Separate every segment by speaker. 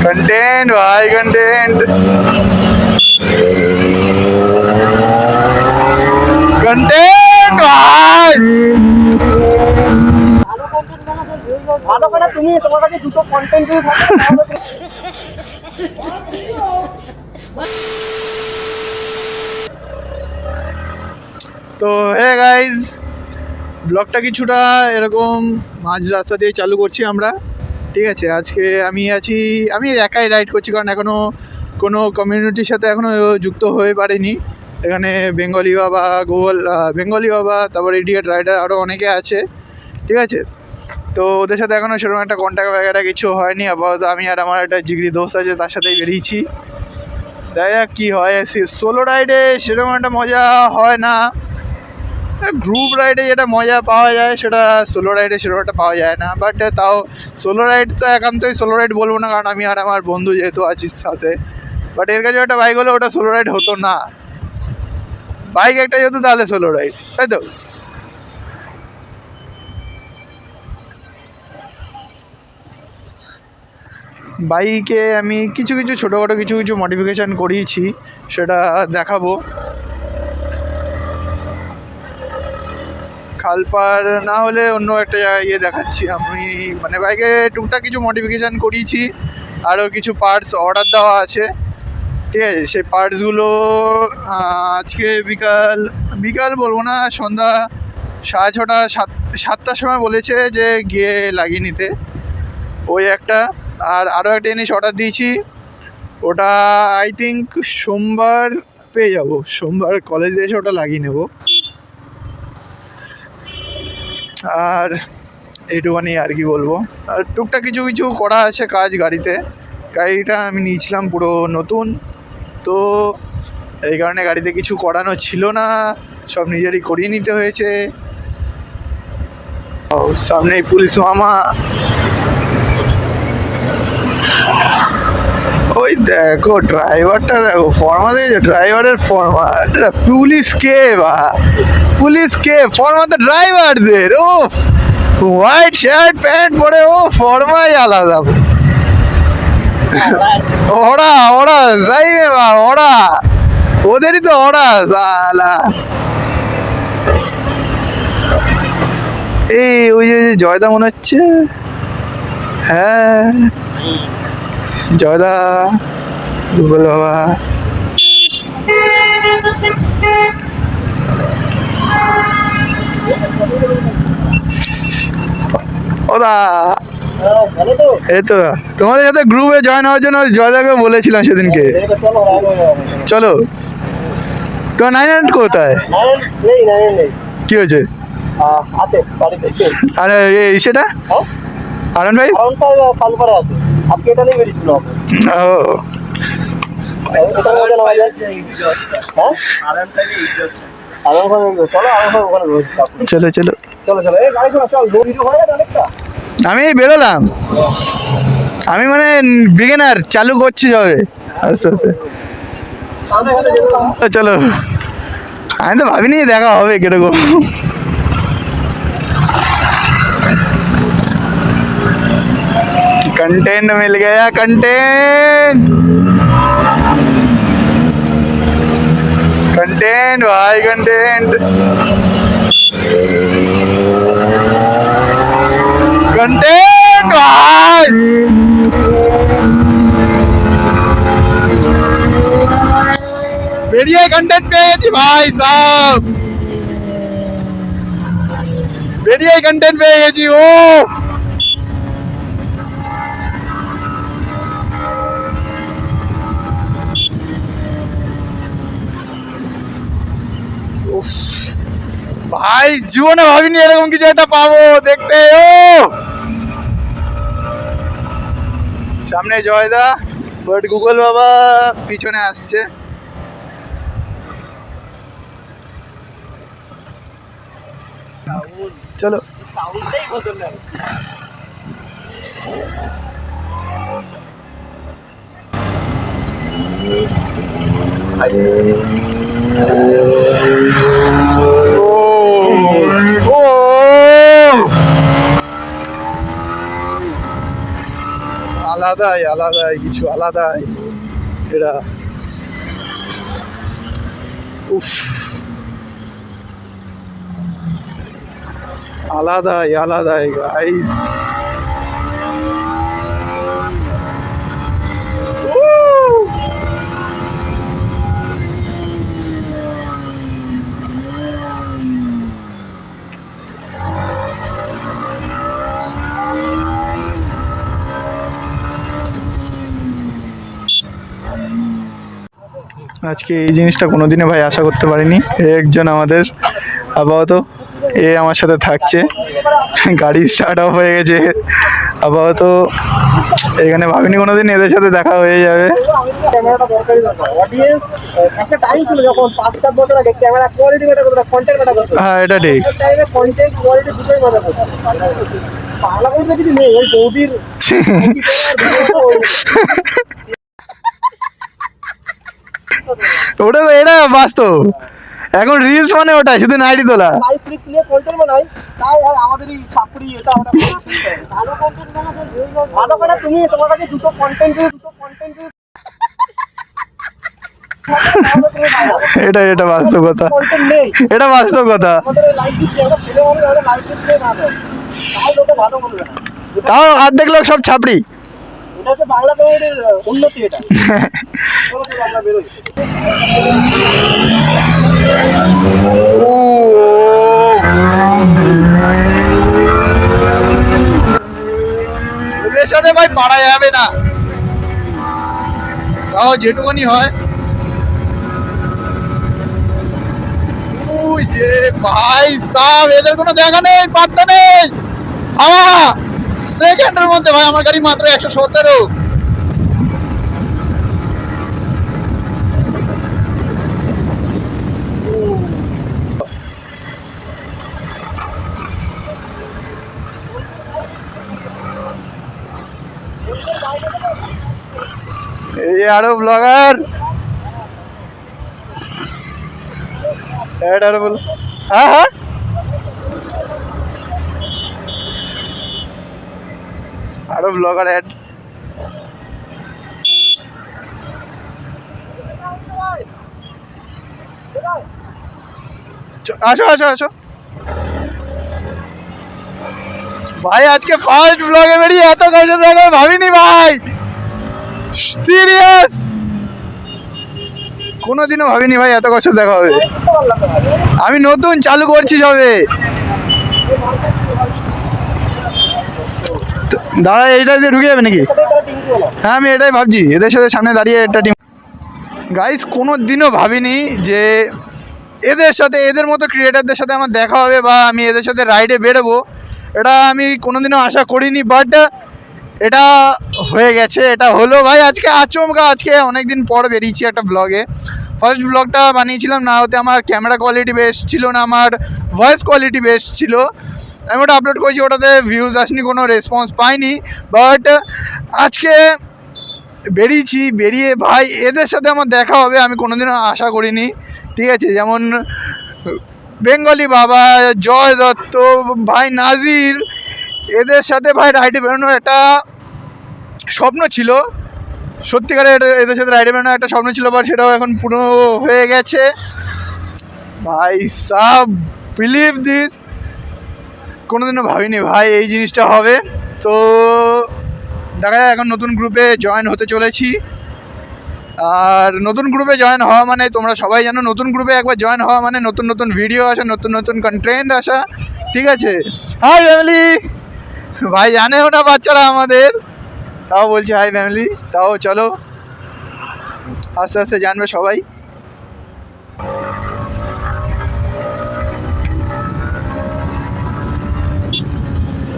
Speaker 1: Content भाई content content भाई
Speaker 2: ভালো করে তুমি তোমার কাছে দুটো কন্টেন্ট যদি থাকে তাহলে
Speaker 1: তো হে গাইজ ব্লগটা কিছুটা এরকম মাঝ রাস্তা দিয়ে চালু করছি আমরা, ঠিক আছে। আজকে আমি একাই রাইড করছি, কারণ এখনও কোনো কমিউনিটির সাথে এখনও যুক্ত হয়ে পারিনি। এখানে বেঙ্গলি বাবা, তারপর ইডিয়েট রাইডার আরও অনেকে আছে, ঠিক আছে। তো ওদের সাথে এখনও সেরকম একটা কন্ট্যাক্ট ব্যাগটা কিছু হয়নি। আপাতত আমি আর আমার একটা জিগরি দোস্ত আছে, তার সাথেই বেরিয়েছি। দেখা যাক কী হয়। সোলো রাইডে সেরকম একটা মজা হয় না, গ্রুপ রাইডে যেটা মজা পাওয়া যায় সেটা সোলো রাইডে সেরকম একটা পাওয়া যায় না। বাট তাও সোলো রাইড তো একান্তই সোলো রাইড বলবো না, কারণ আমি আর আমার বন্ধু যেহেতু আছি সাথে। বাট এর কাছে একটা বাইক হলে ওটা সোলো রাইড হতো না, বাইক একটা যেত তাহলে সোলো রাইড, তাই তো। বাইকে আমি কিছু ছোটোখাটো কিছু মডিফিকেশান করিয়েছি, সেটা দেখাবো। খালপাড় না হলে অন্য একটা জায়গায় গিয়ে দেখাচ্ছি। আমি মানে বাইকে টুকটাক কিছু মডিফিকেশান করিয়েছি, আরও কিছু পার্টস অর্ডার দেওয়া আছে, ঠিক আছে। সেই পার্টসগুলো আজকে বিকাল বলবো না, সন্ধ্যা 6:30 7টার সময় বলেছে যে গিয়ে লাগিয়ে নিতে। ওই একটা আর আরও একটা জিনিস অর্ডার দিয়েছি, ওটা আই থিঙ্ক সোমবার পেয়ে যাবো। সোমবার কলেজে এসে ওটা লাগিয়ে নেব। আর এইটুখানি আর কি বলবো। আর টুকটাক কিছু করা আছে কাজ গাড়িটা আমি নিয়েছিলাম পুরো নতুন, তো এই কারণে গাড়িতে কিছু করানো ছিল না, সব নিজেরই করিয়ে নিতে হয়েছে। ও সামনে পুলিশ মামা, ওই দেখো ড্রাইভারটা, দেখো ফর্মা দিয়েছে, ড্রাইভারের ফর্মা। পুলিশ কে ফর্মা তো ড্রাইভারদের। ও হোয়াইট শার্ট প্যান্ট পরে, ও ফর্মাই আলাদা। ওরা যাই ওদেরই তো সালা। এই ওই যে জয়দা মনে হচ্ছে, হ্যাঁ জয়দা গুগল বাবা। ওদা এই তো তোমাদের সাথে গ্রুপে জয়েন হওয়ার জন্য জয়দাকে বলেছিলাম সেদিনকে। চলো, তোমার 9 কোথায়? কি হয়েছে? আরে সেটা আরন ভাই
Speaker 2: আছে আজকে, এটা নিয়ে বেরিয়েছিল।
Speaker 1: চলো আমি বেরোলাম। আমি মানে বিগিনার, চালু করছি যাবে আস্তে আস্তে। চলো, আমি তো ভাবিনি দেখা হবে কিরকম। कंटेंट मिल गया, कंटेंट भाई कंटेंट भाई। বেরিয়ে কন্টেন্ট পেয়ে গেছি ভাই সব, বেরিয়ে কন্টেন্ট পেয়ে গেছি। ও ভাই জীবনে ভাবিনি এরকম কিছু একটা পাবো দেখতে। ও সামনে জয়দা, বাট গুগল বাবা পিছনে আসছে। চলো আলাদাই কিছু আলাদাই এটা। উফ, আলাদাই গাইস। আজকে এই জিনিসটা কোনোদিনও ভাই আশা করতে পারিনি। একজন আমাদের আপাতত আমার সাথে থাকছে, গাড়ি স্টার্ট অফ হয়ে গেছে আপাতত। এখানে ভাবিনি কোনোদিন এদের সাথে দেখা হয়ে যাবে।
Speaker 2: ক্যামেরাটা দরকারি ব্যাপার। অডিয়েন্স একটা টাইম ছিল যখন 5-7 বছর আগে ক্যামেরা কোয়ালিটি ম্যাটার করতো, কন্টেন্ট ম্যাটার করতো।
Speaker 1: হ্যাঁ, এটা ঠিক।
Speaker 2: টাইমে কন্টেন্ট কোয়ালিটি দুটোই ম্যাটার করতো। বাংলা বলতে কিছু নেই, ওই বৌদির
Speaker 1: ওটা তো এটা বাস্তব। এখন রিলস মানে ওটা শুধু নাইটি তোলা।
Speaker 2: লাইভ ফ্লিক্স নিয়ে কন্টেন্ট বানাই, তাও হয় আমাদেরই ছাপড়ি এটা ওটা ভালো কন্টেন্ট বানাবো। ভালো করে তুমি তোমার কাছে দুটো কন্টেন্ট
Speaker 1: এটা বাস্তব কথা,
Speaker 2: কন্টেন্ট নেই।
Speaker 1: এটা বাস্তব কথা।
Speaker 2: আমাদের লাইভ দিচ্ছি, আমরা ছেলে হবে, আমাদের লাইভ দিচ্ছে না দেয়, তাও লোকে ভালো বলবে না।
Speaker 1: তাও অর্ধেক লোক সব ছাপড়ি।
Speaker 2: এটা হচ্ছে বাংলা কমেডির উন্নতি। এটা চলো চলো আমরা বেরোই।
Speaker 1: ওদের সাথে ভাই পারা যাবে না, তাও যেটুকুনি হয়। ওই যে ভাই সাহেব, এদের কোনো দেখা নেই, পাত্তা নেই। সেকেন্ডের মধ্যে ভাই আমার গাড়ি মাত্র 117। এই আরো ব্লগার, আরো বল। হ্যাঁ, আরো ব্লগার অ্যাড। আসো ভাই, আজকে ফার্স্ট ব্লগে বেরিয়ে এত কষ্ট দেখা ভাবিনি ভাই, সিরিয়াস কোনোদিনও ভাবিনি ভাই এত কষ্ট দেখা হবে। আমি নতুন চালু করছি সবে। দাদা এইটা দিয়ে ঢুকে যাবে নাকি? হ্যাঁ, আমি এটাই ভাবছি, এদের সাথে সামনে দাঁড়িয়ে একটা টিম। গাইস, কোনো দিনও ভাবিনি যে এদের মতো ক্রিয়েটারদের সাথে আমার দেখা হবে বা আমি এদের সাথে রাইডে বেরোবো, এটা আমি কোনোদিনও আশা করিনি। বাট এটা হয়ে গেছে, এটা হলো ভাই। আজকে আচমকা, আজকে অনেকদিন পর বেরিয়েছি একটা ব্লগে। ফার্স্ট ব্লগটা বানিয়েছিলাম না, ওতে আমার ক্যামেরা কোয়ালিটি বেস্ট ছিল না, আমার ভয়েস কোয়ালিটি বেস্ট ছিল। আমি ওটা আপলোড করেছি, ওটাতে ভিউজ আসেনি, কোনো রেসপন্স পাইনি। বাট আজকে বেরিয়ে ভাই এদের সাথে আমার দেখা হবে আমি কোনোদিনও আশা করিনি। ঠিক আছে, যেমন বেঙ্গলি বাবা, জয় দত্ত, ভাই নাজির, এদের সাথে ভাই রাইডে বেরোনোর একটা স্বপ্ন ছিল। সত্যিকারের এদের সাথে রাইডে বেরোনোর একটা স্বপ্ন ছিল, বাট সেটাও এখন পুরো হয়ে গেছে ভাই সাব। বিলিভ দিস, কোনোদিনও ভাবিনি ভাই এই জিনিসটা হবে। তো দেখা যায়, এখন নতুন গ্রুপে জয়েন হতে চলেছি। আর নতুন গ্রুপে জয়েন হওয়া মানে তোমরা সবাই জানো, নতুন গ্রুপে একবার জয়েন হওয়া মানে নতুন নতুন ভিডিও আসা, নতুন কন্টেন্ট আসা। ঠিক আছে, হাই ফ্যামিলি ভাই, জানেও না বাচ্চারা আমাদের, তাও বলছি হাই ফ্যামিলি। তাও চলো, আস্তে আস্তে জানবে সবাই।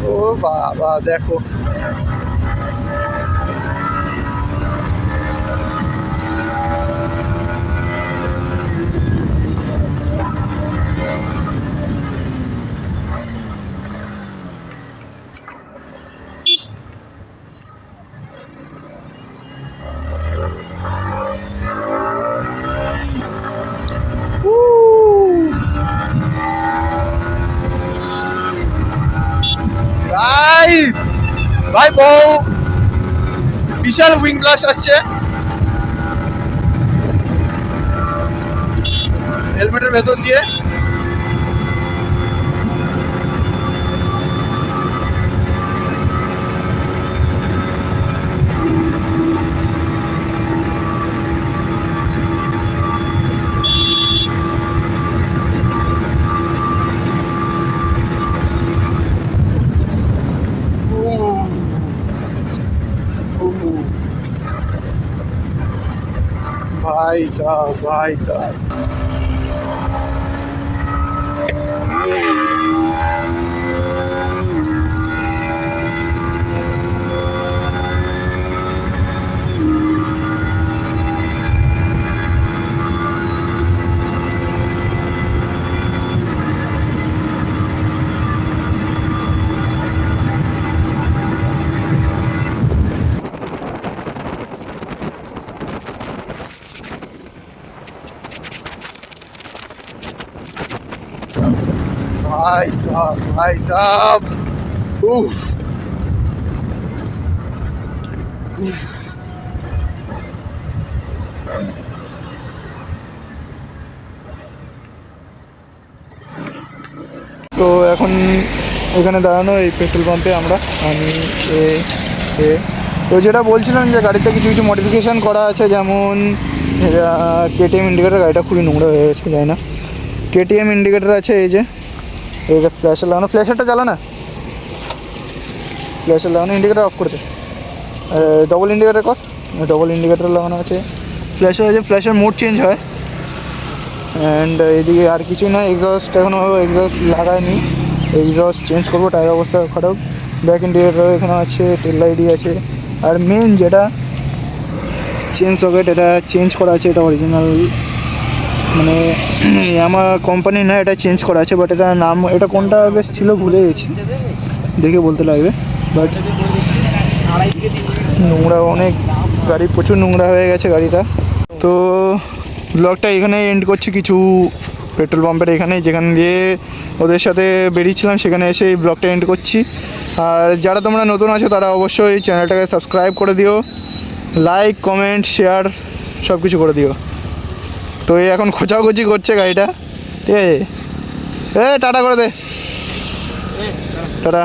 Speaker 1: ও বাবা দেখো, ভাই বউ বিশাল উইং ব্লাস্ট আসছে। হেলমেটের ভেতর দিয়ে भाई साहब भाई साहब। भाई साहब भाई साहब। उफ। তো এখন এখানে দাঁড়ানো এই পেট্রোল পাম্পে আমরা আমি তো যেটা বলছিলাম যে গাড়িতে কিছু কিছু মডিফিকেশান করা আছে, যেমন কেটিএম ইন্ডিকেটার, গাড়িটা খুবই নোংরা হয়ে গেছে, যায় না। কেটিএম ইন্ডিকেটার আছে, এই যে এইটা ফ্ল্যাশার লাগানো, ফ্ল্যাশারটা জ্বালা না, ফ্ল্যাশার লাগানো, ইন্ডিকেটার অফ করে দে, ডবল ইন্ডিকেটার কর, ডবল ইন্ডিকেটার লাগানো আছে, ফ্ল্যাশার আছে, ফ্ল্যাশের মোড চেঞ্জ হয়। অ্যান্ড এদিকে আর কিছুই না, এক্সস্ট এখনও এক্সস্ট লাগায়নি, এক্সস্ট চেঞ্জ করবো, টায়ার অবস্থা খারাপ, ব্যাক ইন্ডিকেটার এখানে আছে, টেল লাইটই আছে। আর মেন যেটা চেন সকেট, এটা চেঞ্জ করা আছে, এটা অরিজিনাল মানে আমার কোম্পানি না, এটা চেঞ্জ করা আছে, বাট এটা নাম, এটা কোনটা বেশ ছিল ভুলে গেছি, দেখে বলতে লাগবে। বাট নোংরা অনেক, গাড়ি প্রচুর নোংরা হয়ে গেছে গাড়িটা। তো ব্লগটা এখানে এন্ড করছি, কিছু পেট্রোল পাম্পের এখানে যেখানে দিয়ে ওদের সাথে বেরিয়েছিলাম সেখানে এসে এই ব্লগটা এন্ড করছি। আর যারা তোমরা নতুন আছো তারা অবশ্যই চ্যানেলটাকে সাবস্ক্রাইব করে দিও, লাইক কমেন্ট শেয়ার সব কিছু করে দিও। তো এই এখন খোঁচাখুচি করছে গাড়িটা, ঠিক আছে, টাটা করে দে, টাটা।